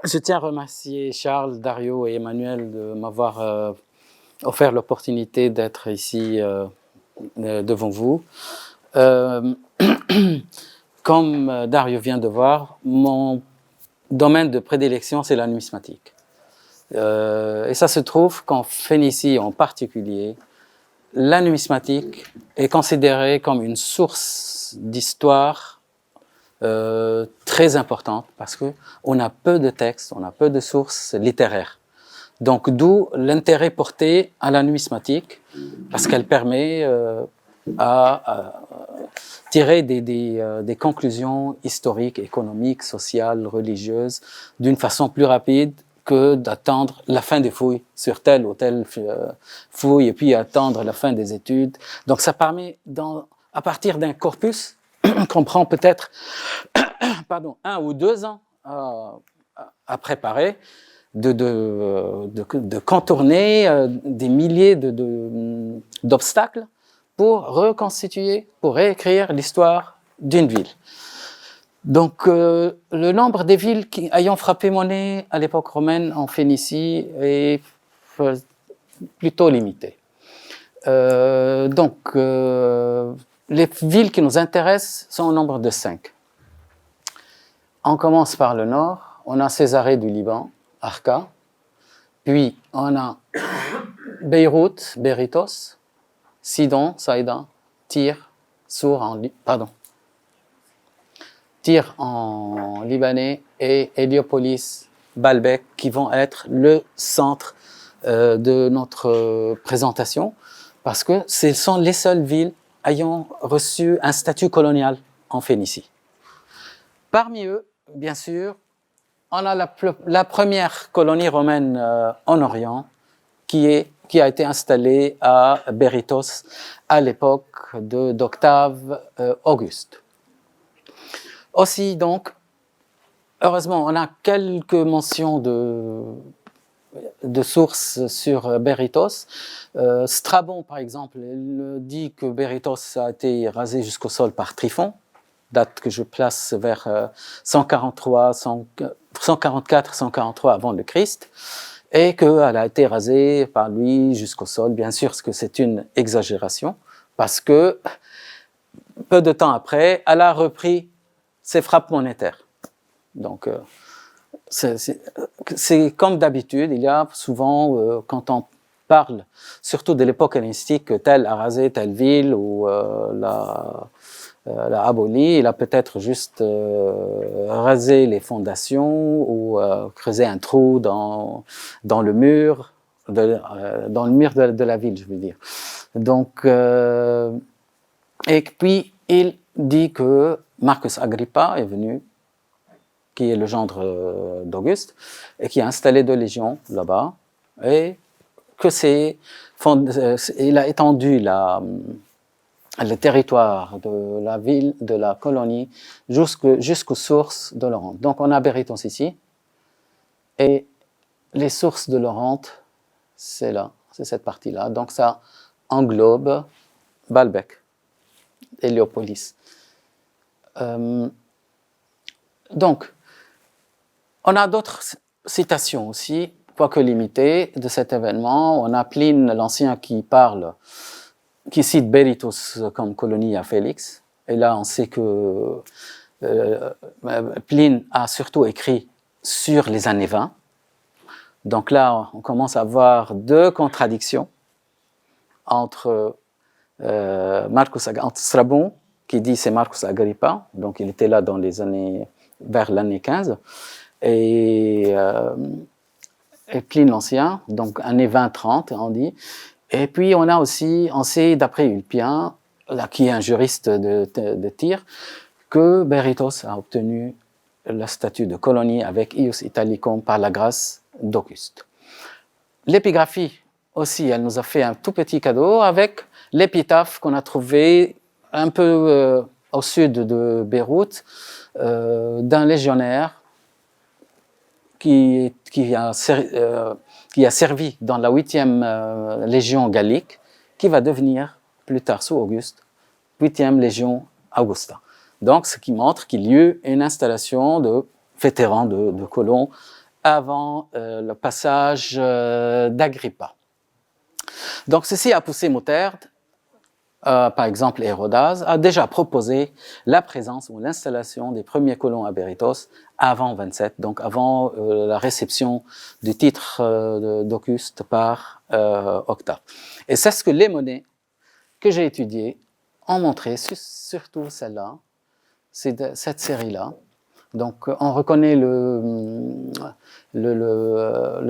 Je tiens à remercier Charles, Dario et Emmanuel de m'avoir offert l'opportunité d'être ici devant vous. Comme Dario vient de voir, mon domaine de prédilection, c'est la numismatique. Et ça se trouve qu'en Phénicie en particulier, la numismatique est considérée comme une source d'histoire très importante parce qu'on a peu de textes, on a peu de sources littéraires. Donc d'où l'intérêt porté à la numismatique parce qu'elle permet à tirer des conclusions historiques, économiques, sociales, religieuses d'une façon plus rapide que d'attendre la fin des fouilles sur telle ou telle fouille et puis attendre la fin des études. Donc ça permet, à partir d'un corpus qu'on prend peut-être 1 ou 2 ans à préparer, de contourner des milliers d'obstacles pour reconstituer, pour réécrire l'histoire d'une ville. Donc, le nombre des villes ayant frappé monnaie à l'époque romaine en Phénicie est plutôt limité. Les villes qui nous intéressent sont au nombre de 5. On commence par le nord, on a Césarée du Liban, Arca, puis on a Beyrouth, Berytos, Sidon, Saïda, Tyr en libanais et Héliopolis, Baalbek, qui vont être le centre de notre présentation, parce que ce sont les seules villes ayant reçu un statut colonial en Phénicie. Parmi eux, bien sûr, on a la première colonie romaine en Orient, qui a été installée à Berytos à l'époque d'Octave Auguste. Aussi, donc, heureusement, on a quelques mentions de sources sur Berytos. Strabon, par exemple, dit que Berytos a été rasé jusqu'au sol par Tryphon, date que je place vers 144-143 avant le Christ, et qu'elle a été rasée par lui jusqu'au sol. Bien sûr, que c'est une exagération, parce que peu de temps après, elle a repris ses frappes monétaires. Donc, c'est comme d'habitude, il y a souvent, quand on parle, surtout de l'époque hellénistique, que tel a rasé telle ville ou l'a aboli, il a peut-être juste rasé les fondations ou creusé un trou dans le mur, de la ville, je veux dire. Donc, et puis, il dit que Marcus Agrippa est venu, qui est le gendre d'Auguste, et qui a installé 2 légions là-bas, et que il a étendu le territoire de la ville, de la colonie, jusqu'aux sources de l'Oronte. Donc on a Berytos ici, et les sources de l'Oronte, c'est là, c'est cette partie-là. Donc ça englobe Baalbek, Héliopolis. Donc, on a d'autres citations aussi, quoique limitées, de cet événement. On a Pline l'Ancien qui cite Berytos comme colonie à Félix. Et là, on sait que Pline a surtout écrit sur les années 20. Donc là, on commence à voir 2 contradictions entre Strabon, qui dit c'est Marcus Agrippa, donc il était là vers l'année 15, et Pline l'Ancien, donc année 20-30, on dit. Et puis on sait d'après Ulpien, là, qui est un juriste de Tyr, que Berytos a obtenu le statut de colonie avec Ius Italicum par la grâce d'Auguste. L'épigraphie aussi, elle nous a fait un tout petit cadeau avec l'épitaphe qu'on a trouvé un peu au sud de Beyrouth d'un légionnaire qui a servi dans la 8e légion gallique, qui va devenir plus tard sous Auguste 8e légion Augusta. Donc, ce qui montre qu'il y a eu une installation de vétérans, de colons avant le passage d'Agrippa. Donc ceci a poussé Moterd, par exemple Hérodase, a déjà proposé la présence ou l'installation des premiers colons à Berytos avant 27, donc avant la réception du titre d'Auguste par Octave. Et c'est ce que les monnaies que j'ai étudiées ont montré, surtout celle-là, cette série-là. Donc on reconnaît le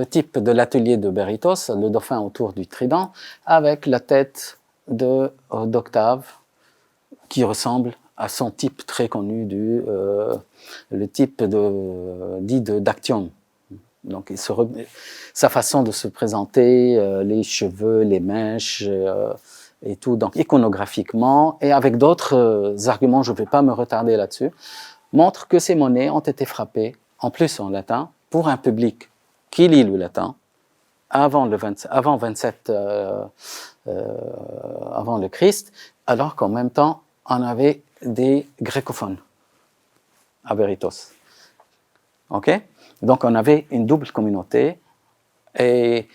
type de l'atelier de Berytos, le dauphin autour du trident, avec la tête d'Octave qui ressemble à son type très connu le type dit d'Actium. Donc sa façon de se présenter, les cheveux, les mèches et tout, donc iconographiquement et avec d'autres arguments, je ne vais pas me retarder là-dessus, montre que ces monnaies ont été frappées, en plus en latin, pour un public qui lit le latin, avant 27, avant le Christ, alors qu'en même temps, on avait des grécophones à Berytos. Ok? Donc on avait une double communauté, et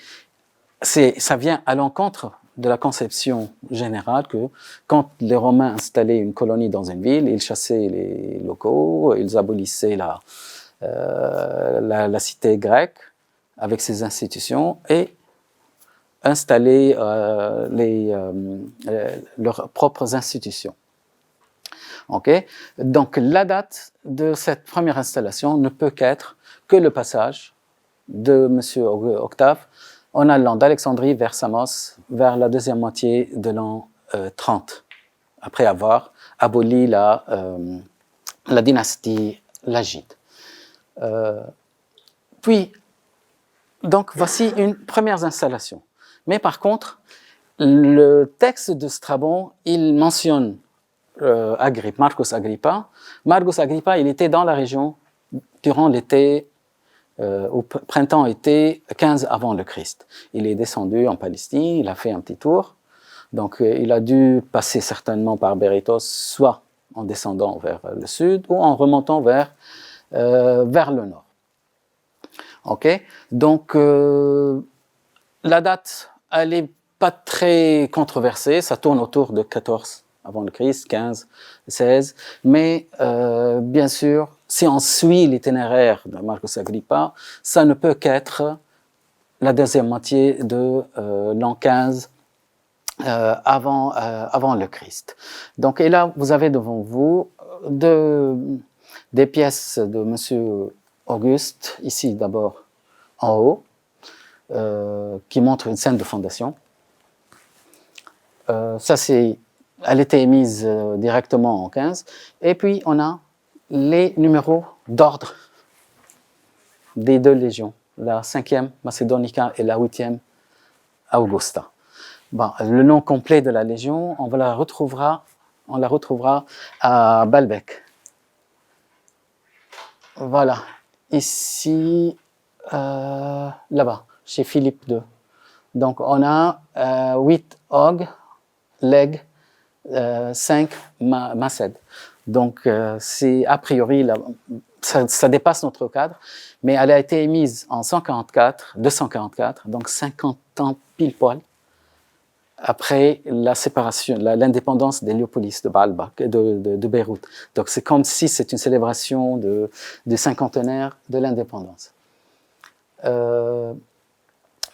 ça vient à l'encontre de la conception générale que quand les Romains installaient une colonie dans une ville, ils chassaient les locaux, ils abolissaient la cité grecque avec ses institutions et installaient leurs propres institutions. Okay? Donc la date de cette première installation ne peut qu'être que le passage de M. Octave en allant d'Alexandrie vers Samos, vers la deuxième moitié de l'an 30, après avoir aboli la dynastie lagide. Puis, donc, voici une première installation. Mais par contre, le texte de Strabon, il mentionne Marcus Agrippa. Marcus Agrippa, il était dans la région durant l'été, au printemps-été 15 avant le Christ. Il est descendu en Palestine, il a fait un petit tour. Donc, il a dû passer certainement par Berytos, soit en descendant vers le sud ou en remontant vers le nord. Ok, donc la date, elle n'est pas très controversée, ça tourne autour de 14 avant le Christ, 15, 16, mais bien sûr, si on suit l'itinéraire de Marcus Agrippa, ça ne peut qu'être la deuxième moitié de l'an 15 avant le Christ. Donc, et là, vous avez devant vous des pièces de M. Auguste, ici d'abord en haut, qui montre une scène de fondation. Elle était émise directement en 15. Et puis, on a les numéros d'ordre des deux légions, la 5e Macedonica et la 8e Augusta. Bon, le nom complet de la légion, on la retrouvera à Baalbek. Voilà, ici, là-bas, chez Philippe II. Donc, on a 8 Og, Leg, 5 Macède. Donc, c'est a priori, ça dépasse notre cadre, mais elle a été émise en 244, donc 50 ans pile poil, après la séparation, l'indépendance d'Héliopolis, de Baalbek, de Beyrouth. Donc, c'est comme si c'est une célébration du cinquantenaire de l'indépendance.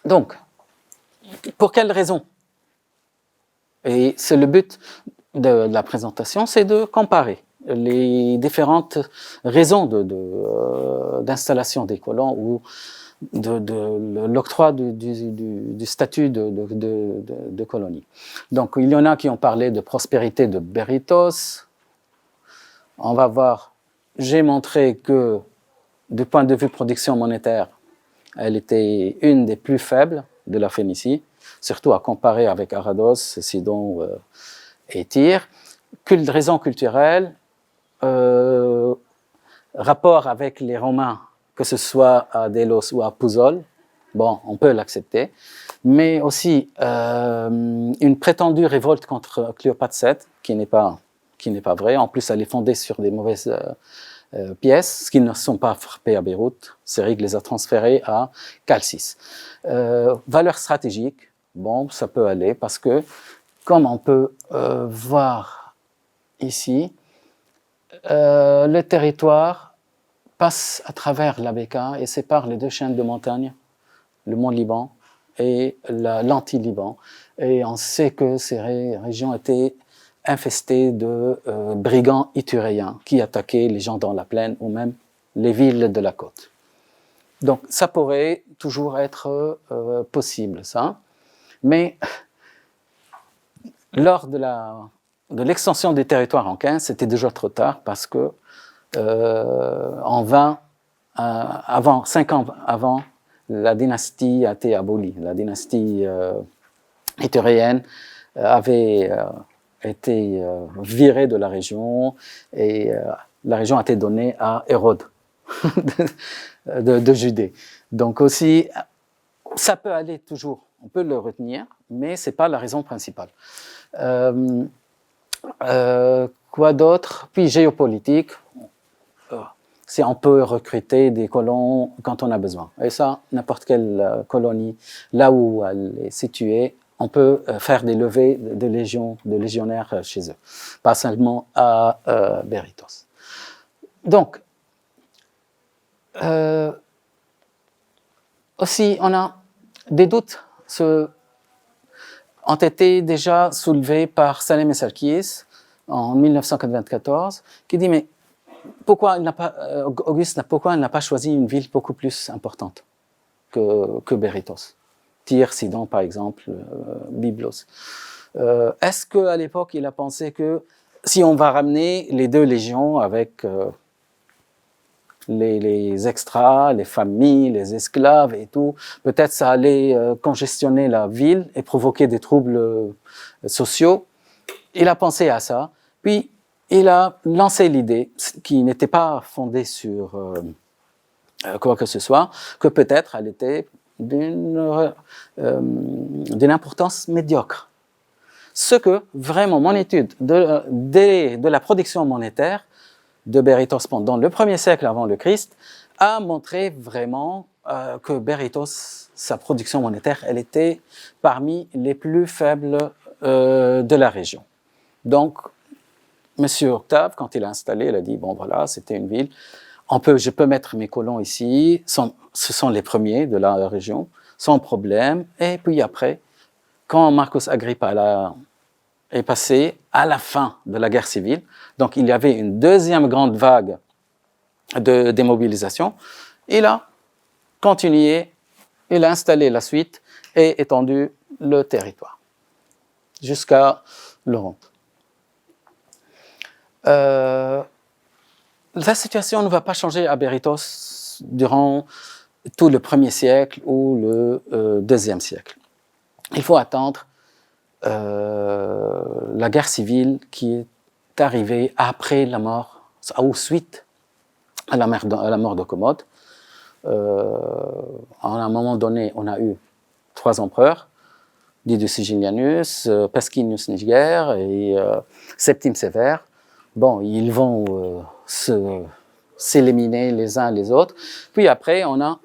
Donc, pour quelles raisons? Et c'est le but de la présentation, c'est de comparer les différentes raisons d'installation des colons ou de l'octroi du statut de colonie. Donc, il y en a qui ont parlé de prospérité de Berytos. On va voir, j'ai montré que, du point de vue production monétaire, elle était une des plus faibles de la Phénicie, surtout à comparer avec Arados, Sidon et Tyr. Raison culturelle, rapport avec les Romains, que ce soit à Délos ou à Pouzol, bon, on peut l'accepter, mais aussi une prétendue révolte contre Cléopâtre VII, qui n'est pas vraie. En plus, elle est fondée sur des mauvaises pièces qui ne sont pas frappées à Beyrouth. Syrique les a transférées à Calcis. Valeur stratégique, bon, ça peut aller parce que, comme on peut voir ici, le territoire passe à travers la Bekaa et sépare les deux chaînes de montagnes, le mont Liban et l'anti-Liban. Et on sait que ces régions étaient infestées de brigands ituréens qui attaquaient les gens dans la plaine ou même les villes de la côte. Donc ça pourrait toujours être possible, ça. Mais lors de l'extension des territoires en 15, c'était déjà trop tard parce que en 5 ans avant, la dynastie a été abolie. La dynastie ituréenne avait été virée de la région et la région a été donnée à Hérode de Judée. Donc aussi, ça peut aller toujours, on peut le retenir, mais ce n'est pas la raison principale. Quoi d'autre? Puis géopolitique, si on peut recruter des colons quand on a besoin. Et ça, n'importe quelle colonie, là où elle est située, on peut faire des levées de légionnaires chez eux, pas seulement à Berytos. Donc, aussi, on a des doutes ont été déjà soulevés par Salem et Sarkis en 1994, qui dit mais pourquoi Auguste n'a pas choisi une ville beaucoup plus importante que Berytos, Tyr, Sidon par exemple, Byblos. Est-ce qu'à l'époque il a pensé que si on va ramener les deux légions avec les extras, les familles, les esclaves et tout, peut-être ça allait congestionner la ville et provoquer des troubles sociaux. Il a pensé à ça, puis il a lancé l'idée, qui n'était pas fondée sur quoi que ce soit, que peut-être elle était d'une importance médiocre. Ce que, vraiment, mon étude de la production monétaire de Berytos pendant le 1er siècle avant le Christ a montré vraiment que Berytos, sa production monétaire, elle était parmi les plus faibles de la région. Donc, M. Octave, quand il a installé, il a dit, bon voilà, c'était une ville, je peux mettre mes colons ici, ce sont les premiers de la région, sans problème, et puis après, quand Marcus Agrippa est passé à la fin de la guerre civile, donc il y avait une deuxième grande vague de démobilisation, il a continué, il a installé la suite et étendu le territoire jusqu'à l'Europe. La situation ne va pas changer à Berytos durant tout le 1er siècle ou le 2e siècle. Il faut attendre la guerre civile qui est arrivée après la mort, ou suite à la mort de Commode. À un moment donné, on a eu 3 empereurs, Didius Sigillianus, Pesquinius Niger et Septime Sévère. Bon, ils vont s'éliminer les uns les autres. Puis après, on a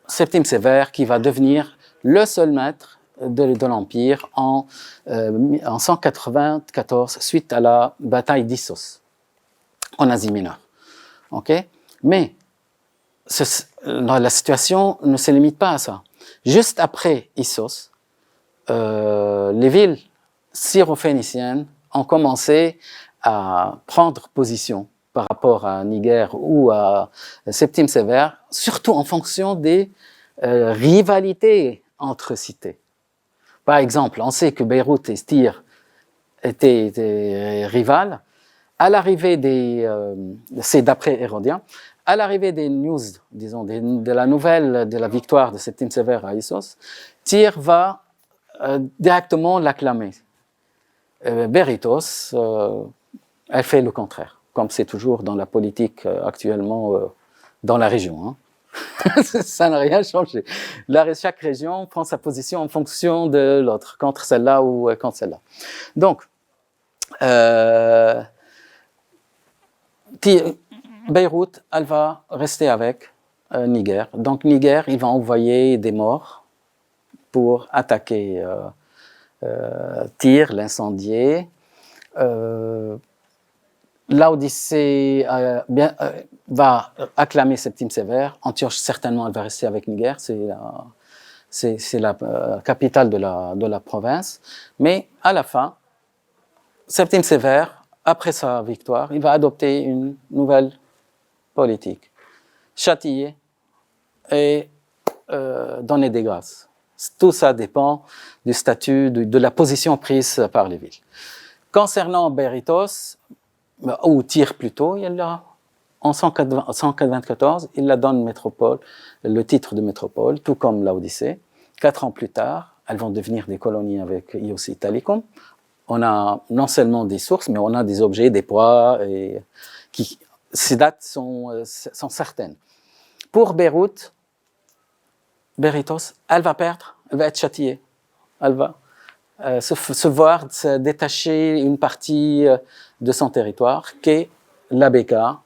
Septime Sévère qui va devenir le seul maître de l'Empire en 194, suite à la bataille d'Issos, en Asie mineure. Okay? Mais la situation ne se limite pas à ça. Juste après Issos, les villes syro-phéniciennes ont commencé à prendre position par rapport à Niger ou à Septime Sévère, surtout en fonction des rivalités entre cités. Par exemple, on sait que Beyrouth et Tyr étaient rivales. À l'arrivée c'est d'après Hérodien, à l'arrivée des news, disons, de la nouvelle de la victoire de Septime Sévère à Issos, Tyr va directement l'acclamer. Berytos, elle fait le contraire, comme c'est toujours dans la politique actuellement dans la région. Hein. Ça n'a rien changé. Chaque région prend sa position en fonction de l'autre, contre celle-là ou contre celle-là. Donc, Beyrouth, elle va rester avec Niger. Donc Niger, il va envoyer des morts pour attaquer Tyr, l'incendier. L'Odyssée va acclamer Septime Sévère. Antioche, certainement, elle va rester avec Niger. C'est la capitale de la province. Mais à la fin, Septime Sévère, après sa victoire, il va adopter une nouvelle politique. Châtiller et donner des grâces. Tout ça dépend du statut, de la position prise par les villes. Concernant Berytos, ou Tyr plutôt, en 194, il la donne métropole, le titre de métropole, tout comme l'Odyssée. 4 ans plus tard, elles vont devenir des colonies avec Ios Italicum. On a non seulement des sources, mais on a des objets, des poids, et ces dates sont certaines. Pour Beyrouth, Berytos, elle va perdre, elle va être châtiée. Elle va se voir se détacher une partie de son territoire, qui est la Béka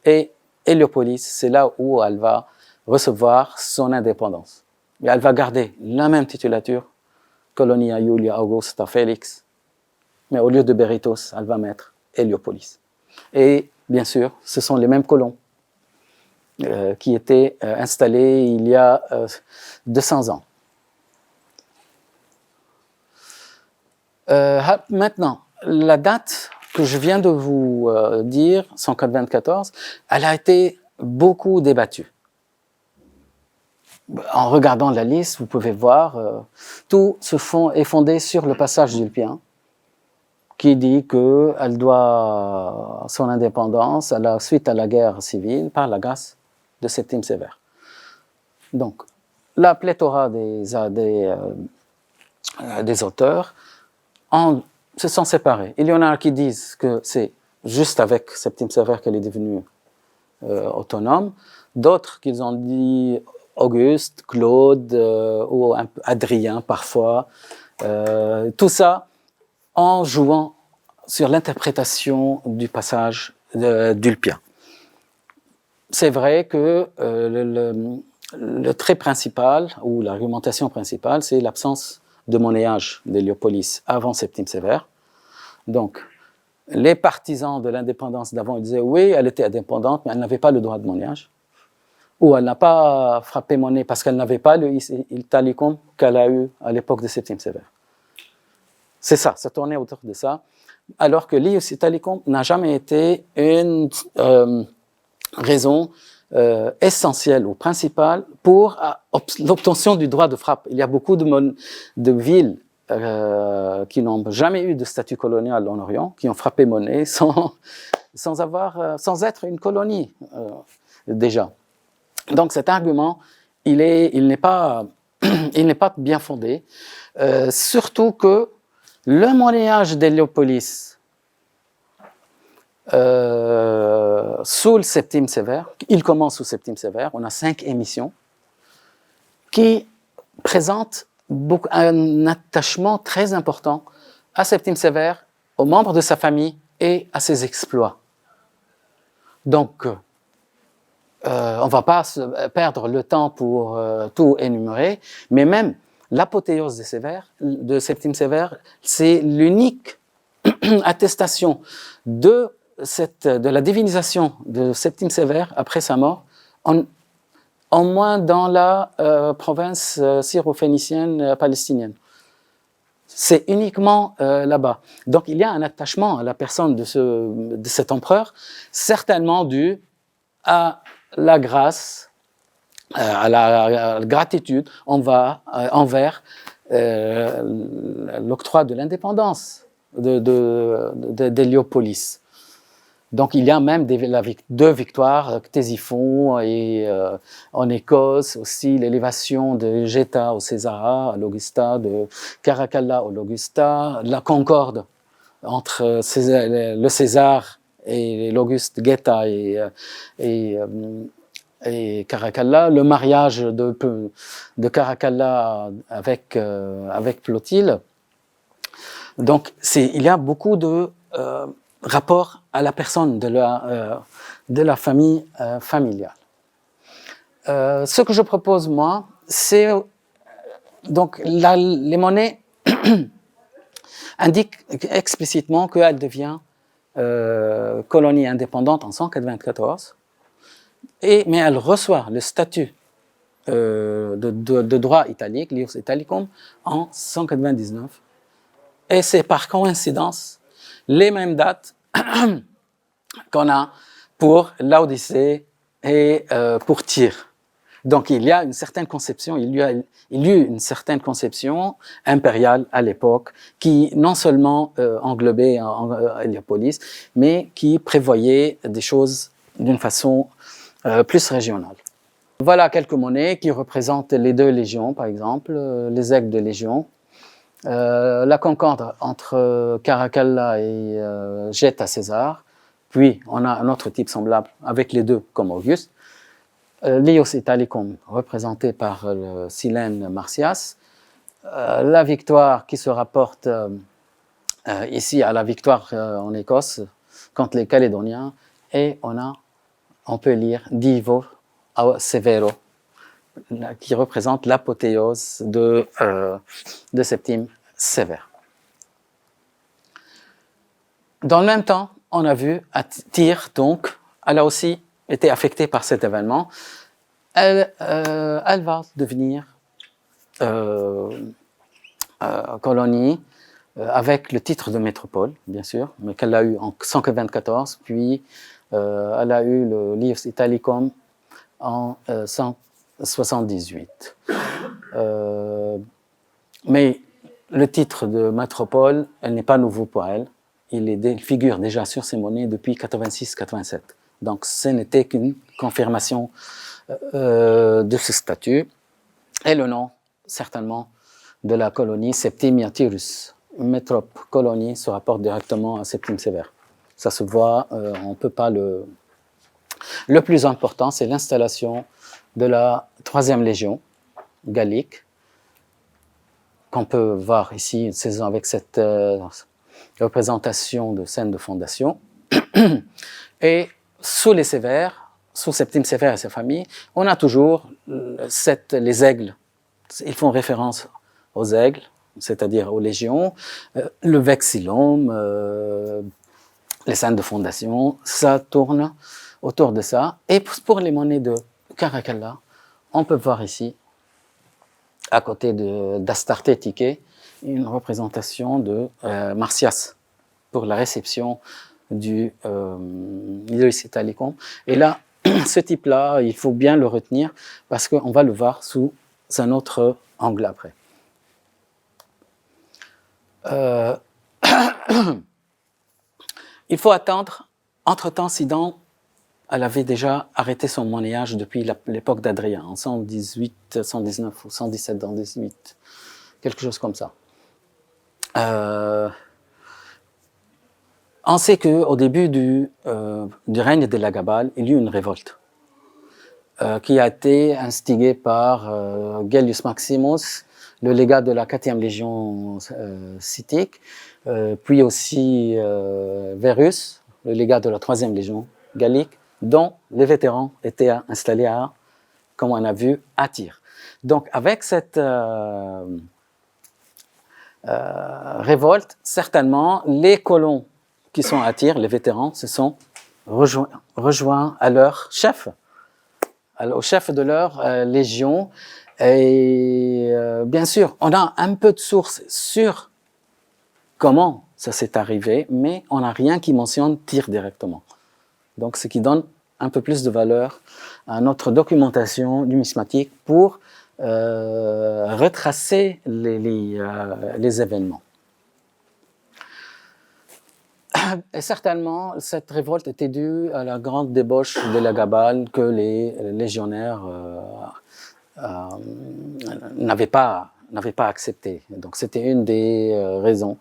et Héliopolis. C'est là où elle va recevoir son indépendance. Et elle va garder la même titulature, Colonia Julia Augusta Felix, mais au lieu de Berytos, elle va mettre Héliopolis. Et bien sûr, ce sont les mêmes colons qui étaient installés il y a 200 ans. Maintenant, la date que je viens de vous dire, 194, elle a été beaucoup débattue. En regardant la liste, vous pouvez voir, tout est fondé sur le passage d'Ulpien, qui dit qu'elle doit son indépendance suite à la guerre civile par la grâce de Septime Sévère. Donc, la pléthora des auteurs se sont séparés. Il y en a qui disent que c'est juste avec Septime Sévère qu'elle est devenue autonome. D'autres qu'ils ont dit Auguste, Claude ou Adrien parfois. Tout ça en jouant sur l'interprétation du passage d'Ulpien. C'est vrai que le trait principal ou l'argumentation principale, c'est l'absence de monnayage d'Héliopolis avant Septime Sévère. Donc, les partisans de l'indépendance d'avant, ils disaient oui, elle était indépendante, mais elle n'avait pas le droit de monnayage. Ou elle n'a pas frappé monnaie parce qu'elle n'avait pas le Italicum qu'elle a eu à l'époque de Septime Sévère. C'est ça tournait autour de ça. Alors que l'Ius Italicum n'a jamais été une raison essentielle ou principale pour l'obtention du droit de frappe. Il y a beaucoup de villes qui n'ont jamais eu de statut colonial en Orient, qui ont frappé monnaie sans être une colonie déjà. Donc cet argument, il n'est pas bien fondé, surtout que le monnayage d'Héliopolis sous le Septime Sévère, il commence sous Septime Sévère, on a 5 émissions qui présentent un attachement très important à Septime Sévère, aux membres de sa famille et à ses exploits. Donc, on ne va pas perdre le temps pour tout énumérer, mais même l'apothéose de Septime Sévère, c'est l'unique attestation de la divinisation de Septime Sévère après sa mort, en moins dans la province syro-phénicienne palestinienne. C'est uniquement là-bas. Donc il y a un attachement à la personne de cet empereur, certainement dû à la grâce, à la gratitude envers l'octroi de l'indépendance d'Héliopolis. Donc il y a même 2 victoires, Ctésiphon et en Écosse aussi l'élévation de Geta au César, à l'Augusta, de Caracalla au l'Augusta, la concorde entre le César et l'Auguste Geta et Caracalla, le mariage de Caracalla avec Plotile. Donc il y a beaucoup de rapport à la personne de de la famille familiale. Ce que je propose, moi, c'est donc les monnaies indiquent explicitement qu'elle devient colonie indépendante en 194, mais elle reçoit le statut de droit italique, Lius Italicum, en 199. Et c'est par coïncidence les mêmes dates qu'on a pour l'Odyssée et pour Tyr. Donc il y a une certaine conception, il y eut une certaine conception impériale à l'époque qui non seulement englobait Héliopolis, mais qui prévoyait des choses d'une façon plus régionale. Voilà quelques monnaies qui représentent les deux légions, par exemple, les aigles de légion. La concorde entre Caracalla et Gette à César. Puis on a un autre type semblable avec les deux comme Auguste. Lius Italicum, représenté par le Silène Martias. La victoire qui se rapporte ici à la victoire en Écosse contre les Calédoniens. Et on peut lire Divo Severo, qui représente l'apothéose de Septime Sévère. Dans le même temps, on a vu à Tyr, donc, elle a aussi été affectée par cet événement. Elle va devenir colonie avec le titre de métropole, bien sûr, mais qu'elle a eu en 194, puis elle a eu le Lius Italicum en 178. Mais le titre de métropole, elle n'est pas nouveau pour elle. Il figure déjà sur ses monnaies depuis 86-87. Donc ce n'était qu'une confirmation de ce statut. Et le nom, certainement, de la colonie Septimia Tyrus. Métrope colonie se rapporte directement à Septime Sévère. Ça se voit, on ne peut pas le... Le plus important, c'est l'installation de la 3e légion gallique, qu'on peut voir ici une saison avec cette représentation de scène de fondation. Et sous les Sévères, sous Septime Sévère et sa famille, on a toujours les aigles. Ils font référence aux aigles, c'est-à-dire aux légions, le vexillum, les scènes de fondation, ça tourne autour de ça. Et pour les monnaies de Caracalla, on peut voir ici, à côté d'Astarte Tiké, une représentation de Martias pour la réception du Lius Italicum. Et là, ce type-là, il faut bien le retenir parce qu'on va le voir sous un autre angle après. Il faut attendre, entre-temps, Sidon, elle avait déjà arrêté son monnayage depuis l'époque d'Adrien, en 118, 119 ou 117 dans 18, quelque chose comme ça. On sait qu'au début du règne de l'Agabal, il y eut une révolte qui a été instigée par Gellius Maximus, le légat de la 4e légion scythique, puis aussi Verus, le légat de la 3e légion gallique, dont les vétérans étaient installés comme on a vu, à Tyr. Donc, avec cette révolte, certainement, les colons qui sont à Tyr, les vétérans, se sont rejoints à leur chef, au chef de leur légion. Et bien sûr, on a un peu de sources sur comment ça s'est arrivé, mais on n'a rien qui mentionne Tyr directement. Donc, ce qui donne un peu plus de valeur à notre documentation numismatique pour retracer les événements. Et certainement, cette révolte était due à la grande débauche de l'Agabal que les légionnaires n'avaient pas accepté. Donc, c'était une des raisons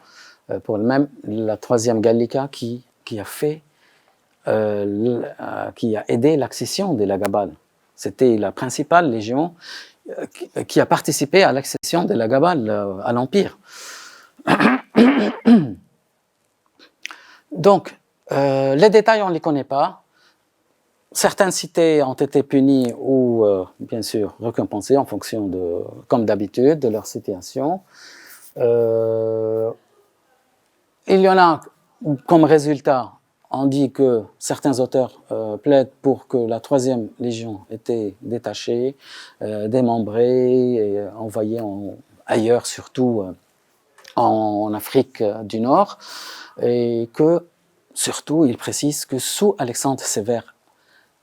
pour même la 3e Gallica qui a aidé l'accession de l'Agabal. C'était la principale légion qui a participé à l'accession de l'Agabal à l'Empire. Donc, les détails, on ne les connaît pas. certaines cités ont été punies ou, bien sûr, récompensées en fonction de, comme d'habitude, de leur situation. Il y en a, comme résultat, on dit que certains auteurs plaident pour que la 3e Légion était détachée, démembrée et envoyée ailleurs, surtout en Afrique du Nord, et que, surtout, il précise que sous Alexandre Sévère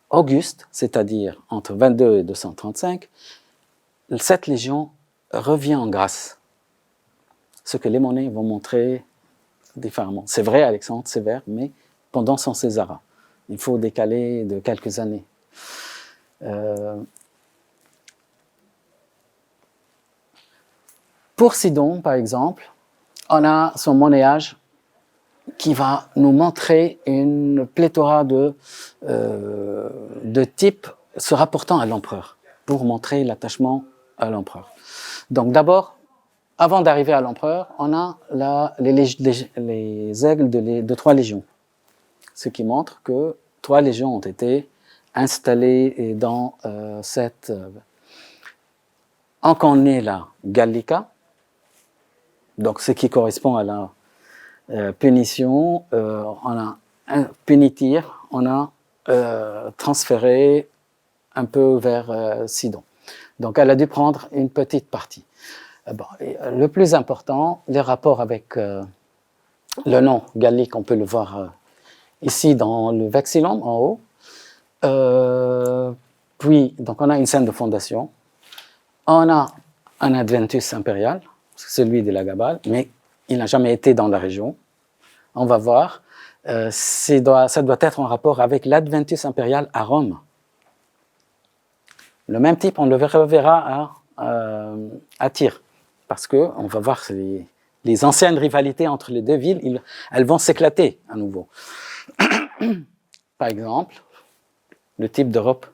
Auguste, c'est-à-dire entre 22 et 235, cette légion revient en grâce, ce que les monnaies vont montrer différemment. C'est vrai, Alexandre Sévère, mais pendant son césarat. Il faut décaler de quelques années. Pour Sidon, par exemple, on a son monnayage qui va nous montrer une pléthora de types se rapportant à l'empereur, pour montrer l'attachement à l'empereur. Donc d'abord, avant d'arriver à l'empereur, on a les aigles de 3 légions, ce qui montre que 3 légions ont été installées dans cette... Anconella Gallica, donc ce qui correspond à la punition, on a punitir, on a transféré un peu vers Sidon. Donc elle a dû prendre une petite partie. Bon, le plus important, les rapports avec le nom gallique, on peut le voir ici dans le vexillum en haut. Puis, donc on a une scène de fondation. On a un adventus impérial, celui de la Gabale, mais il n'a jamais été dans la région. On va voir, ça doit être en rapport avec l'adventus impérial à Rome. Le même type, on le reverra à Tyr, parce qu'on va voir les anciennes rivalités entre les deux villes, elles vont s'éclater à nouveau. Par exemple, le type d'Europe,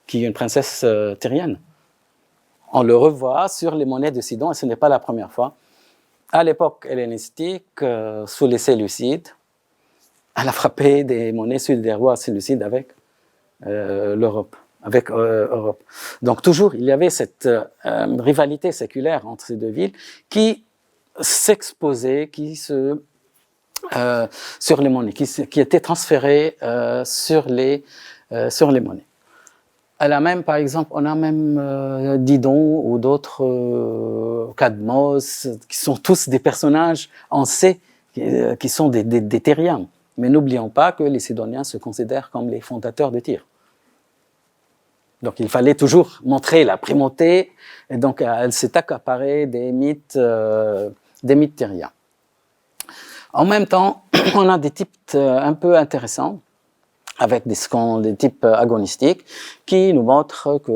qui est une princesse tyrienne. On le revoit sur les monnaies de Sidon, et ce n'est pas la première fois. À l'époque hellénistique, sous les Séleucides, elle a frappé des monnaies sous des rois séleucides avec l'Europe. Europe. Donc toujours, il y avait cette rivalité séculaire entre ces deux villes qui s'exposait, sur les monnaies, qui était transférée sur les monnaies. Elle a même, par exemple, on a même Didon ou d'autres Cadmos, qui sont tous des personnages, on sait, qui sont des Tyriens. Mais n'oublions pas que les Sidoniens se considèrent comme les fondateurs de Tyr. Donc il fallait toujours montrer la primauté, et donc elle s'est accaparée des mythes tyriens. En même temps, on a des types un peu intéressants, avec des types agonistiques, qui nous montrent qu'il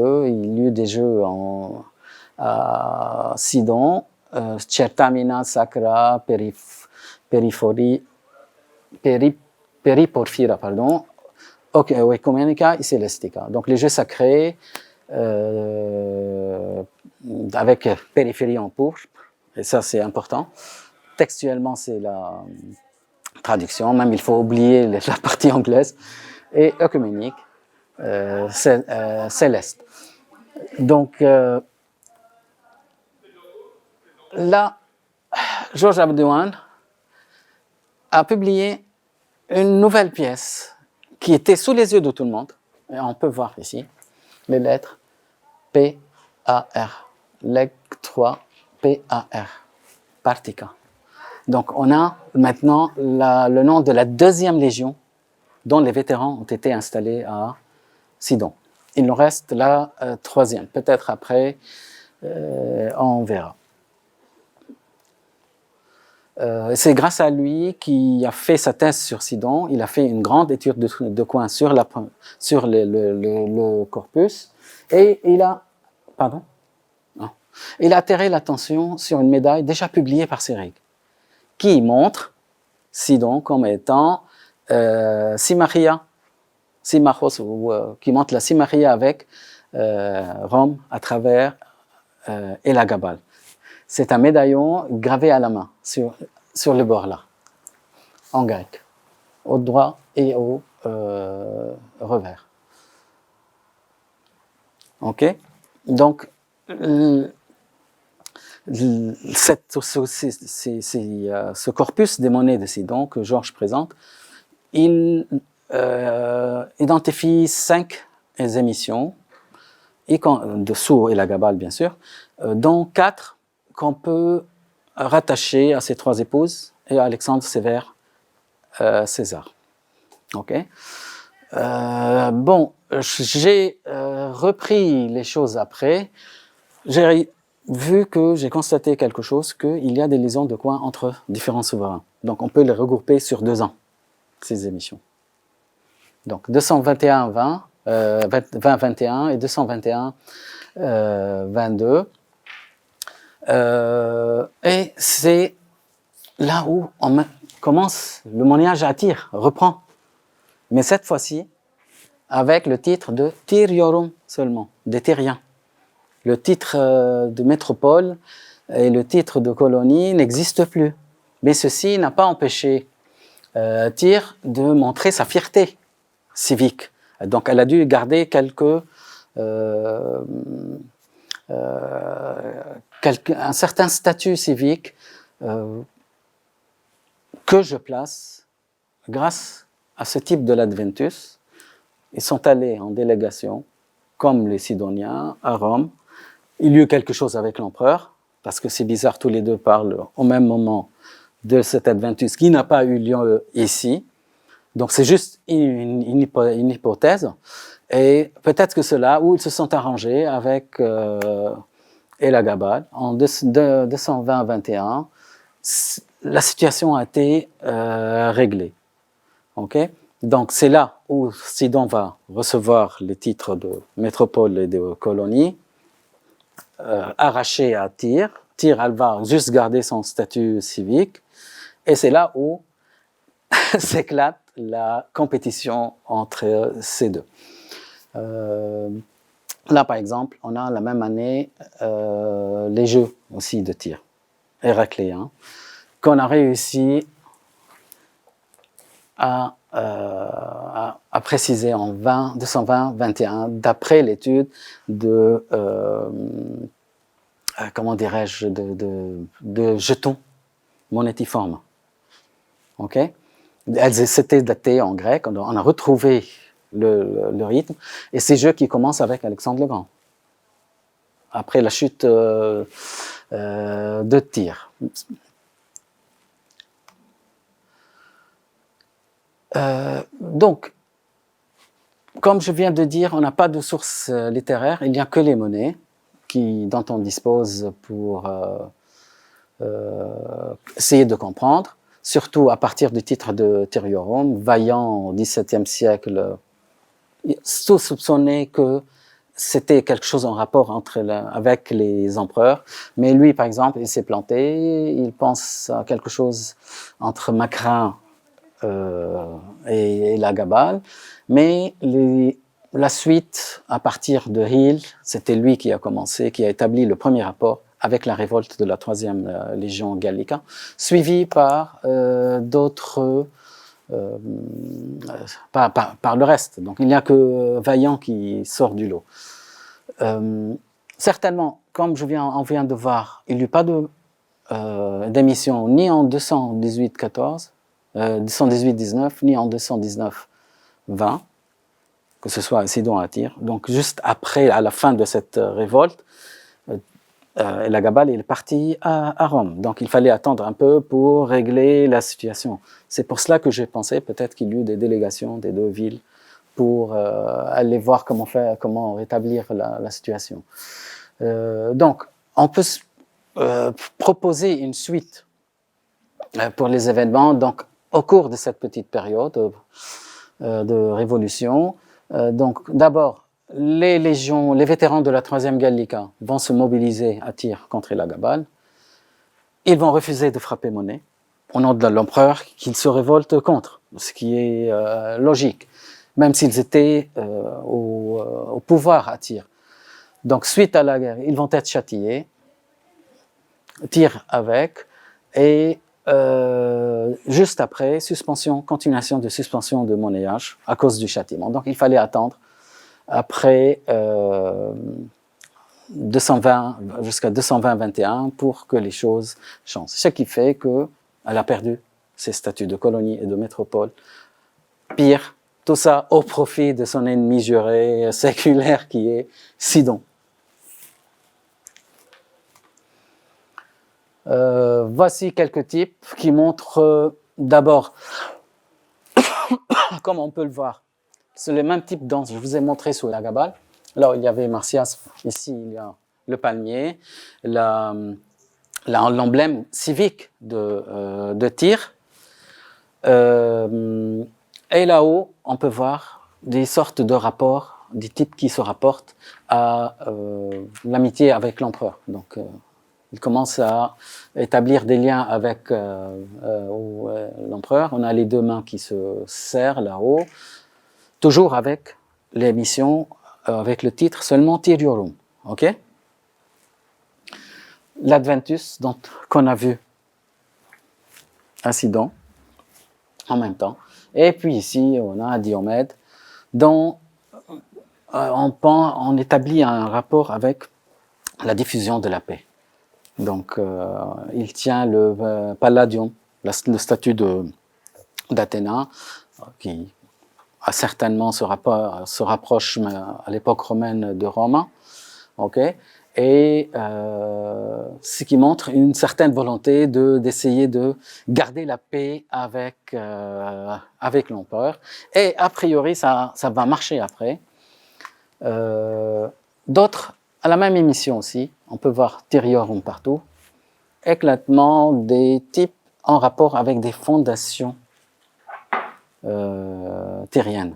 y a eu des jeux à Sidon, Certamina, Sacra, Periporphyra, pardon, Oecumenica et Celestica. Donc les jeux sacrés, avec périphérie en pourpre, et ça c'est important. Textuellement, c'est la traduction, même il faut oublier la partie anglaise, et œcuménique, céleste. Donc, là, Georges Abdouane a publié une nouvelle pièce qui était sous les yeux de tout le monde, et on peut voir ici les lettres P-A-R, leg 3, P-A-R, Partica. Donc on a maintenant le nom de la 2e légion dont les vétérans ont été installés à Sidon. Il nous reste la 3e, peut-être après, on verra. C'est grâce à lui qui a fait sa thèse sur Sidon. Il a fait une grande étude de coin sur le corpus, et il a attiré l'attention sur une médaille déjà publiée par Sérègue, qui montre Sidon comme étant Simaria, qui montre la Simaria avec Rome à travers Elagabal. C'est un médaillon gravé à la main sur le bord là, en grec. au droit et au revers. Ok? Donc, ce corpus des monnaies de Sidon que Georges présente, il identifie 5 émissions, de Sour et la Gabale bien sûr, dont 4 qu'on peut rattacher à ses 3 épouses et à Alexandre Sévère César. Ok. Bon, j'ai repris les choses après. J'ai constaté quelque chose, qu'il y a des liaisons de coins entre différents souverains. Donc on peut les regrouper sur 2 ans, ces émissions. Donc 221-20, 20-21 et 221-22. Et c'est là où on commence, le monnayage à Tyr reprend. Mais cette fois-ci, avec le titre de Tyriorum seulement, des Tyriens. Le titre de métropole et le titre de colonie n'existent plus. Mais ceci n'a pas empêché Tyr de montrer sa fierté civique. Donc elle a dû garder un certain statut civique que je place grâce à ce type de l'Adventus. Ils sont allés en délégation, comme les Sidoniens, à Rome. Il y a eu quelque chose avec l'empereur, parce que c'est bizarre, tous les deux parlent au même moment de cet Adventus qui n'a pas eu lieu ici. Donc c'est juste une hypothèse. Et peut-être que cela, où ils se sont arrangés avec Elagabal en 220-21, la situation a été réglée. Okay? Donc c'est là où Sidon va recevoir les titres de métropole et de colonie, arrachés à Tyr. Tyr, elle va juste garder son statut civique. Et c'est là où s'éclate la compétition entre ces deux. Là, par exemple, on a la même année les Jeux aussi de Tyr, héracléens, qu'on a réussi à préciser en 220-21, d'après l'étude de, comment dirais-je, de jetons monétiformes. Ok? C'était daté en grec, on a retrouvé le rythme, et ces jeux qui commencent avec Alexandre le Grand, après la chute de Tyr. Donc, comme je viens de dire, on n'a pas de source littéraire, il n'y a que les monnaies dont on dispose pour essayer de comprendre, surtout à partir du titre de Tyriorum. Vaillant au XVIIe siècle, tout soupçonnait que c'était quelque chose en rapport avec les empereurs, mais lui, par exemple, il s'est planté, il pense à quelque chose entre Macrin et la Gabale, mais la suite, à partir de Hill, c'était lui qui a établi le premier rapport avec la révolte de la 3e Légion Gallica, suivi par d'autres, par le reste. Donc il n'y a que Vaillant qui sort du lot. Certainement, comme on vient de voir, il n'y a eu pas d'émission ni en 218-14, 218-19, ni en 219-20, que ce soit à Sidon à Tyr. Donc juste après, à la fin de cette révolte, Elagabal est parti à Rome. Donc il fallait attendre un peu pour régler la situation. C'est pour cela que j'ai pensé peut-être qu'il y a eu des délégations des deux villes pour aller voir comment rétablir la situation. Donc on peut proposer une suite pour les événements. Donc au cours de cette petite période de révolution, donc d'abord, les légions, les vétérans de la 3e Gallica vont se mobiliser à Tyr contre Elagabal. Ils vont refuser de frapper monnaie au nom de l'empereur qu'ils se révoltent contre, ce qui est logique, même s'ils étaient au pouvoir à Tyr. Donc, suite à la guerre, ils vont être châtiés, Tyr avec, et juste après, continuation de suspension de monnayage à cause du châtiment. Donc il fallait attendre après 220 jusqu'à 220-21 pour que les choses changent. Ce qui fait qu'elle a perdu ses statuts de colonie et de métropole. Pire, tout ça au profit de son ennemi juré séculaire qui est Sidon. Voici quelques types qui montrent d'abord, comme on peut le voir, c'est le même type dont je vous ai montré sur la Gabale. Là, il y avait Marsyas, ici il y a le palmier, l'emblème civique de Tyr. Et là-haut, on peut voir des sortes de rapports, des types qui se rapportent à l'amitié avec l'empereur. Donc, il commence à établir des liens avec l'empereur. On a les deux mains qui se serrent là-haut, toujours avec l'émission, avec le titre seulement Tyriorum. Ok? L'Adventus, qu'on a vu à Sidon, en même temps. Et puis ici, on a Diomède, dont on établit un rapport avec la diffusion de la paix. Donc, il tient le Palladium, le statut d'Athéna, qui a certainement se rapproche à l'époque romaine de Rome. Okay? Et ce qui montre une certaine volonté d'essayer de garder la paix avec l'empereur. Et a priori, ça va marcher après. D'autres, à la même émission aussi, on peut voir Tyriorum partout, éclatement des types en rapport avec des fondations tyriennes,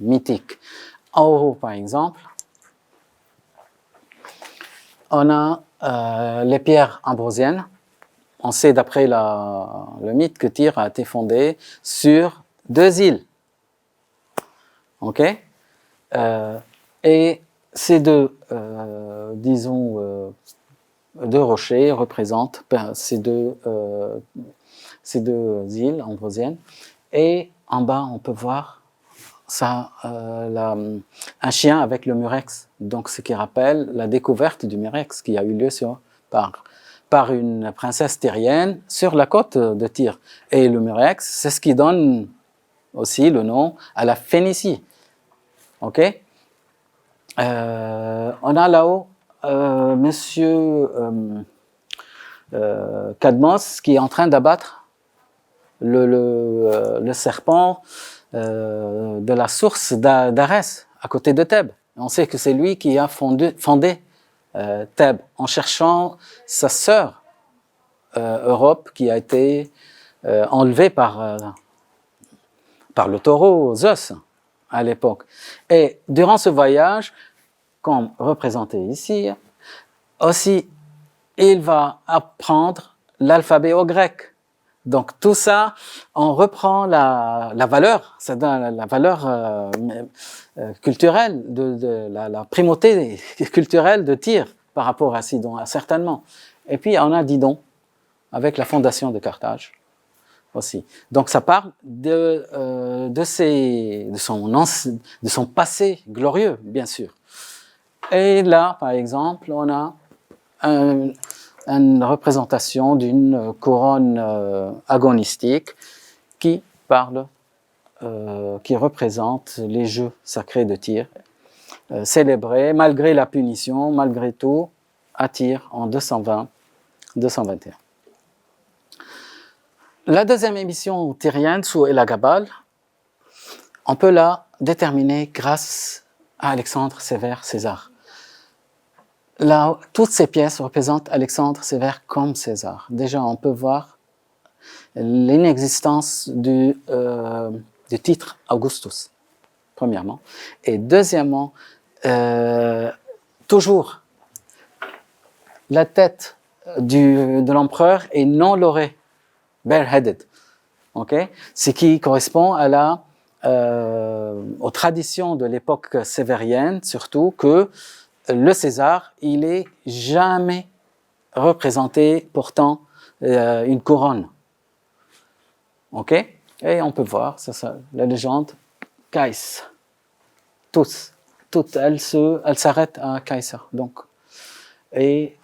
mythiques. En haut, par exemple, on a les pierres ambrosiennes. On sait d'après le mythe que Tyr a été fondé sur 2 îles. Ok? Et ces deux rochers représentent ces deux îles ambrosiennes. Et en bas, on peut voir un chien avec le murex, donc ce qui rappelle la découverte du murex qui a eu lieu par une princesse tyrienne sur la côte de Tyr. Et le murex, c'est ce qui donne aussi le nom à la Phénicie. Ok? On a là-haut Monsieur Cadmos qui est en train d'abattre le serpent de la source d'Arès, à côté de Thèbes. On sait que c'est lui qui a fondé Thèbes, en cherchant sa sœur Europe, qui a été enlevée par le taureau Zeus à l'époque. Et durant ce voyage, comme représenté ici, aussi, il va apprendre l'alphabet au grec. Donc tout ça, on reprend la valeur, ça donne la valeur culturelle, la primauté culturelle de Tyr par rapport à Sidon, certainement. Et puis on a Didon, avec la fondation de Carthage aussi. Donc ça parle de son passé glorieux, bien sûr. Et là, par exemple, on a une représentation d'une couronne agonistique qui représente les jeux sacrés de Tyr, célébrés malgré la punition, malgré tout, à Tyr en 220-221. La deuxième émission tyrienne sous Elagabal, on peut la déterminer grâce à Alexandre Sévère César. Là, toutes ces pièces représentent Alexandre Sévère comme César. Déjà, on peut voir l'inexistence du titre Augustus, premièrement. Et deuxièmement, toujours, la tête de l'empereur est non laurée, bareheaded. Okay? Ce qui correspond aux traditions de l'époque sévérienne, surtout que le César, il est jamais représenté portant une couronne. Ok? Et on peut voir, la légende, Kais. Toutes, elles s'arrêtent à Caesar. Et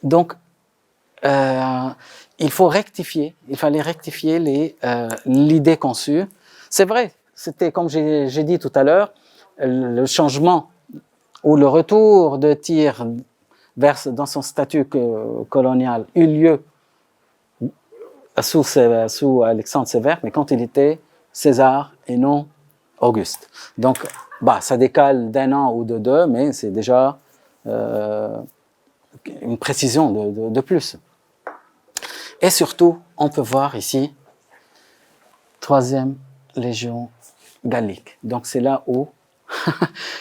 donc, il fallait rectifier l'idée conçue. C'est vrai, c'était comme j'ai dit tout à l'heure, le changement ou le retour de Tyr dans son statut colonial eut lieu sous Alexandre Sévère, mais quand il était César et non Auguste. Donc, ça décale d'1 an ou de 2, mais c'est déjà une précision de plus. Et surtout, on peut voir ici, 3e légion gallique. Donc c'est là où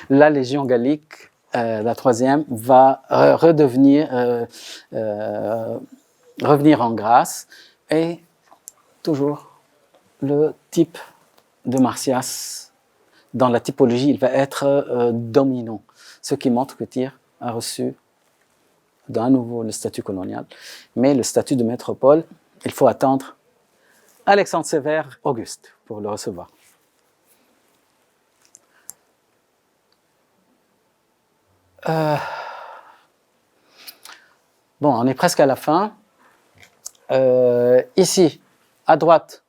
la légion gallique, la 3e, va revenir en grâce. Et toujours le type de Martias, dans la typologie, il va être dominant. Ce qui montre que Tyr a reçu à nouveau le statut colonial. Mais le statut de métropole, il faut attendre Alexandre Sévère, Auguste, pour le recevoir. Bon, on est presque à la fin. Ici, à droite,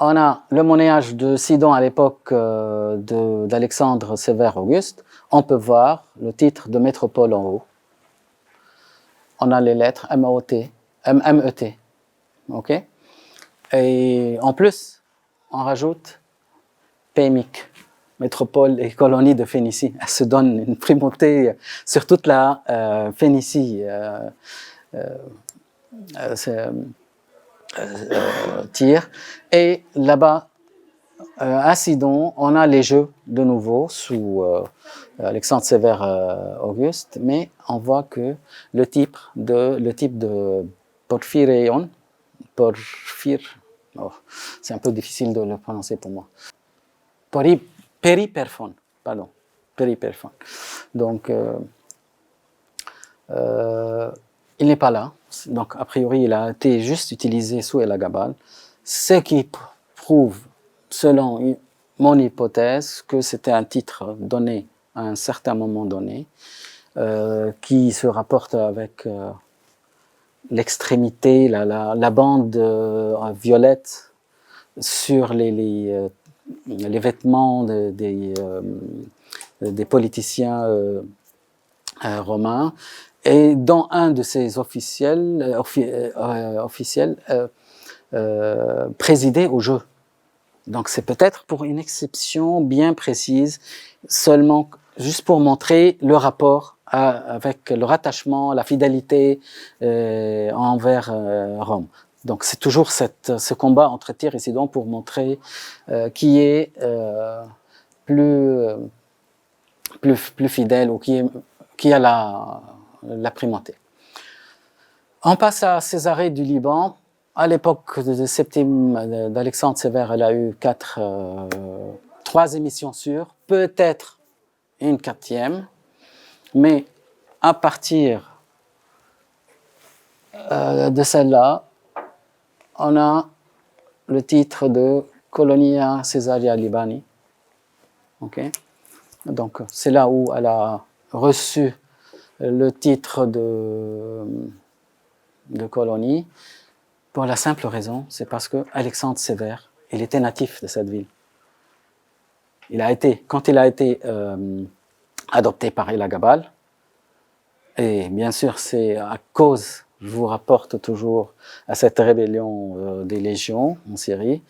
on a le monnayage de Sidon à l'époque d'Alexandre Sévère Auguste. On peut voir le titre de métropole en haut. On a les lettres MET. OK? Et en plus, on rajoute Pémic, métropole et colonie de Phénicie. Elle se donne une primauté sur toute la Phénicie. Tyr. Et là-bas, à Sidon, on a les jeux de nouveau sous Alexandre Sévère Auguste, mais on voit que le type de Porphyréon, c'est un peu difficile de le prononcer pour moi. Périperphone. Donc, il n'est pas là. Donc, a priori, il a été juste utilisé sous Elagabal, ce qui prouve, selon mon hypothèse, que c'était un titre donné à un certain moment donné, qui se rapporte avec l'extrémité, la bande violette sur les vêtements des politiciens romains. Et dans un de ces officiels présidait au jeu. Donc c'est peut-être pour une exception bien précise, seulement juste pour montrer le rapport avec le rattachement, la fidélité envers Rome. Donc c'est toujours ce combat entre Tyr et Sidon pour montrer qui est plus fidèle ou qui a la primauté. On passe à Césarée du Liban. À l'époque de Septime d'Alexandre Sévère, elle a eu 3 émissions sûres, peut-être une 4e, mais à partir de celle-là, on a le titre de Colonia Caesaria Libani. Okay. Donc c'est là où elle a reçu le titre de colonie, pour la simple raison, c'est parce que Alexandre Sévère, il était natif de cette ville. Quand il a été adopté par Elagabal, et bien sûr c'est à cause, je vous rapporte toujours à cette rébellion des légions en Syrie,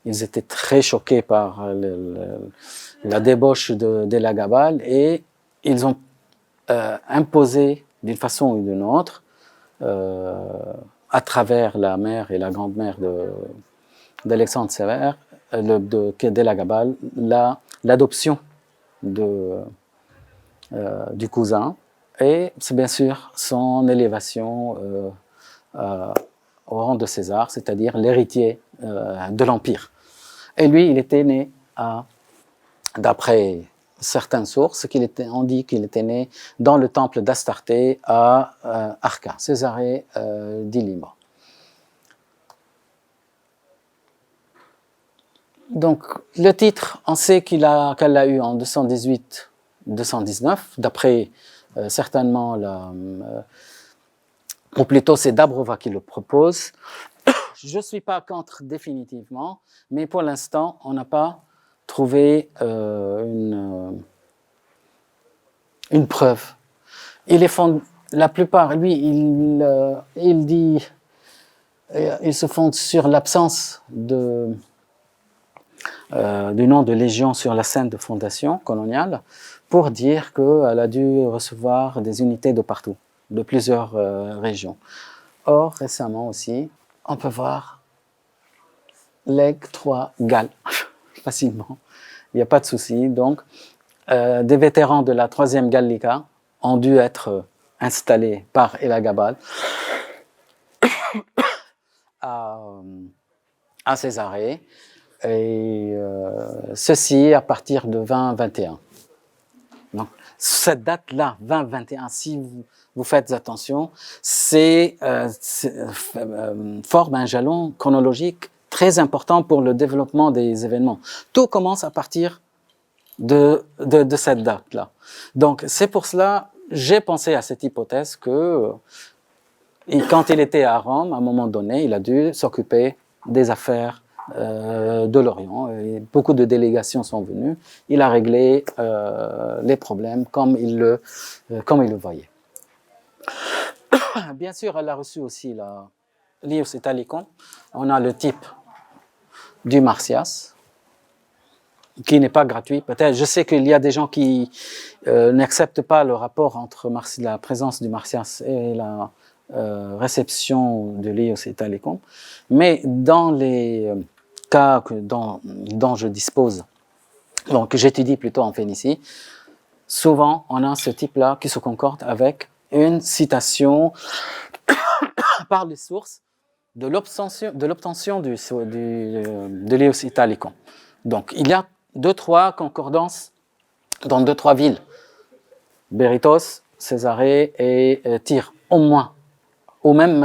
ils étaient très choqués par la débauche d'Elagabal et ils ont imposé d'une façon ou d'une autre, à travers la mère et la grand-mère d'Alexandre Sévère, d'Elagabal, l'adoption du cousin et c'est bien sûr son élévation au rang de César, c'est-à-dire l'héritier de l'Empire. Et lui, il était né d'après certaines sources, on dit qu'il était né dans le temple d'Astarté à Arca, Césarée d'Ilibre. Donc, le titre, on sait qu'elle l'a eu en 218-219, d'après certainement ou plutôt c'est Dabrova qui le propose. Je ne suis pas contre définitivement, mais pour l'instant, on n'a pas trouvé une preuve. La plupart, lui, il dit, il se fonde sur l'absence du nom de Légion sur la scène de fondation coloniale pour dire qu'elle a dû recevoir des unités de partout, de plusieurs régions. Or, récemment aussi, on peut voir Leg 3 Galles facilement, il n'y a pas de souci. Donc, des vétérans de la 3e Gallica ont dû être installés par Elagabal à Césarée, et ceci à partir de 2021. Donc, cette date-là, 2021, si vous faites attention, forme un jalon chronologique très important pour le développement des événements. Tout commence à partir de cette date-là. Donc, c'est pour cela, j'ai pensé à cette hypothèse que quand il était à Rome, à un moment donné, il a dû s'occuper des affaires de l'Orient. Et beaucoup de délégations sont venues. Il a réglé les problèmes comme il le voyait. Bien sûr, elle a reçu aussi la Lius Italicum. On a le type du Martias, qui n'est pas gratuit. Peut-être, je sais qu'il y a des gens qui n'acceptent pas le rapport entre la présence du Martias et la réception de Lius Italicum, mais dans les cas dont je dispose, donc que j'étudie plutôt en Phénicie, souvent on a ce type-là qui se concorde avec une citation par les sources de l'obtention de Lius Italicum. Donc il y a 2-3 concordances dans 2-3 villes, Berytos, Césarée et Tyr, au moins. Ou même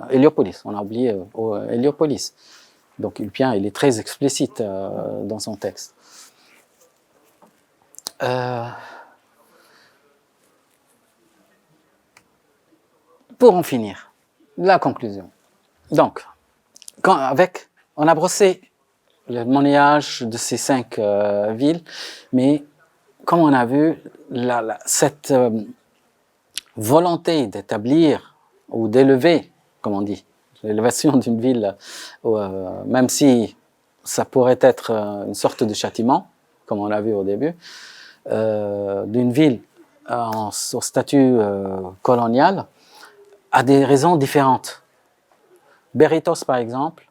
Héliopolis, on a oublié Héliopolis. Donc Ulpien, il est très explicite dans son texte. Pour en finir, la conclusion. Donc, on a brossé le monnayage de ces 5 villes, mais comme on a vu, cette volonté d'établir ou d'élever, comme on dit, l'élévation d'une ville, même si ça pourrait être une sorte de châtiment, comme on l'a vu au début, d'une ville au statut colonial, a des raisons différentes. Berytos, par exemple,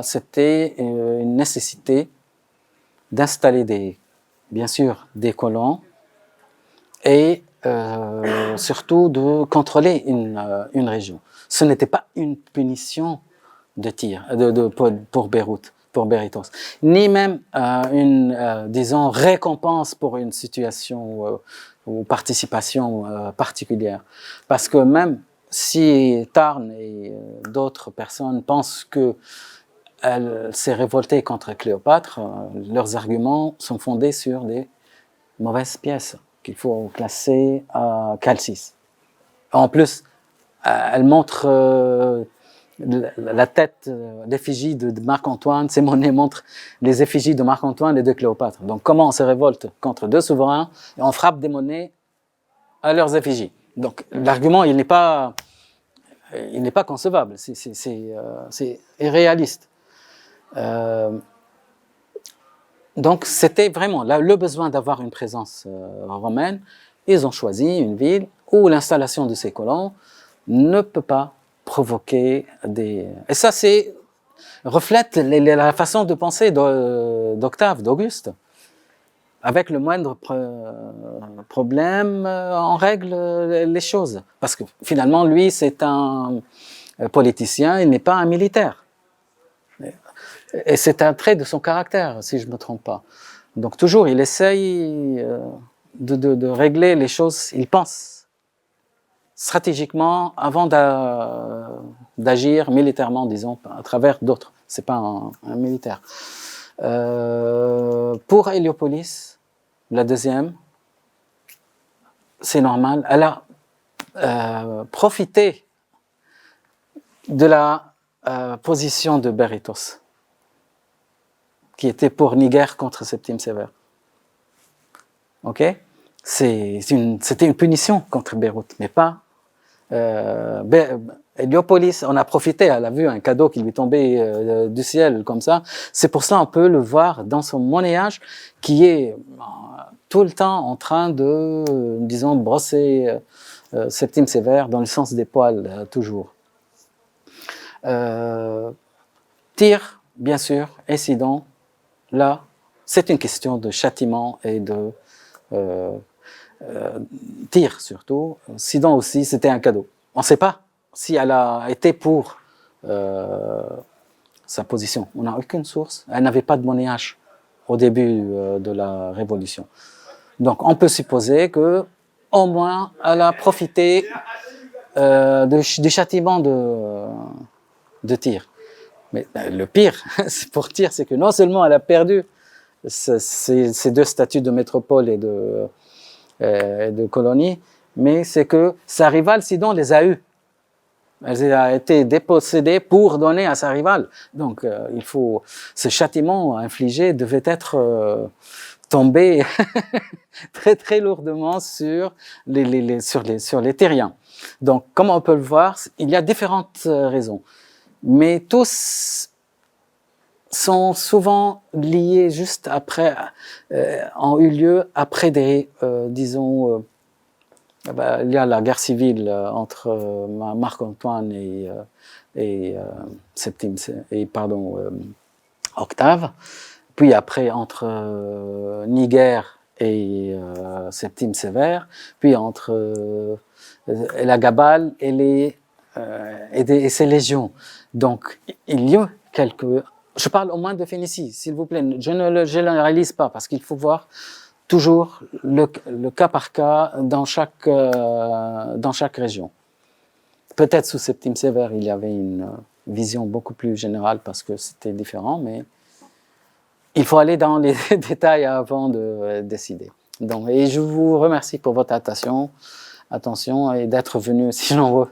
c'était une nécessité d'installer bien sûr des colons et surtout de contrôler une région. Ce n'était pas une punition de tir pour Berytos, ni même disons, récompense pour une situation ou participation particulière. Parce que même si Tarn et d'autres personnes pensent qu'elle s'est révoltée contre Cléopâtre, leurs arguments sont fondés sur des mauvaises pièces qu'il faut classer à Calcis. En plus, elle montre la tête, l'effigie de Marc-Antoine. Ces monnaies montrent les effigies de Marc-Antoine et de Cléopâtre. Donc comment on se révolte contre 2 souverains et on frappe des monnaies à leurs effigies. Donc l'argument, il n'est pas concevable, c'est irréaliste. Donc c'était vraiment le besoin d'avoir une présence romaine. Ils ont choisi une ville où l'installation de ces colons ne peut pas provoquer des... Et ça, reflète la façon de penser d'Octave, d'Auguste. Avec le moindre problème, on règle les choses. Parce que finalement, lui, c'est un politicien, il n'est pas un militaire. Et c'est un trait de son caractère, si je ne me trompe pas. Donc toujours, il essaye de régler les choses, il pense stratégiquement avant d'agir militairement, disons, à travers d'autres. C'est pas un militaire. Pour Héliopolis, la deuxième, c'est normal, elle a profité de la position de Berytos, qui était pour Niger contre Septime Sévère. Ok? C'était une punition contre Beyrouth, mais pas. Héliopolis, on a profité, elle a vu un cadeau qui lui tombait du ciel comme ça. C'est pour ça on peut le voir dans son monnayage qui est tout le temps en train de, disons, brosser Septime Sévère dans le sens des poils, toujours. Tir, bien sûr, incident, là, c'est une question de châtiment et de tir surtout. Sidon aussi, c'était un cadeau. On ne sait pas si elle a été pour sa position. On n'a aucune source. Elle n'avait pas de monnayage au début de la Révolution. Donc on peut supposer que au moins elle a profité du châtiment de tir. Mais le pire pour tir, c'est que non seulement elle a perdu ces deux statuts de métropole et de colonie, mais c'est que sa rivale Sidon les a eus. Elle a été dépossédée pour donner à sa rivale. Donc ce châtiment infligé devait être tombé très très lourdement sur les terriens. Donc comme on peut le voir, il y a différentes raisons, mais tous sont souvent liés juste après, ont eu lieu après des, disons, il y a la guerre civile entre Marc-Antoine et Octave, puis après entre Niger et Septime Sévère, puis entre la Gabale et ses légions. Donc il y a quelques... Je parle au moins de Phénicie, s'il vous plaît. Je ne le généralise pas parce qu'il faut voir toujours le cas par cas dans chaque région. Peut-être sous Septime Sévère, il y avait une vision beaucoup plus générale parce que c'était différent, mais il faut aller dans les détails avant de décider. Donc, et je vous remercie pour votre attention et d'être venu si nombreux.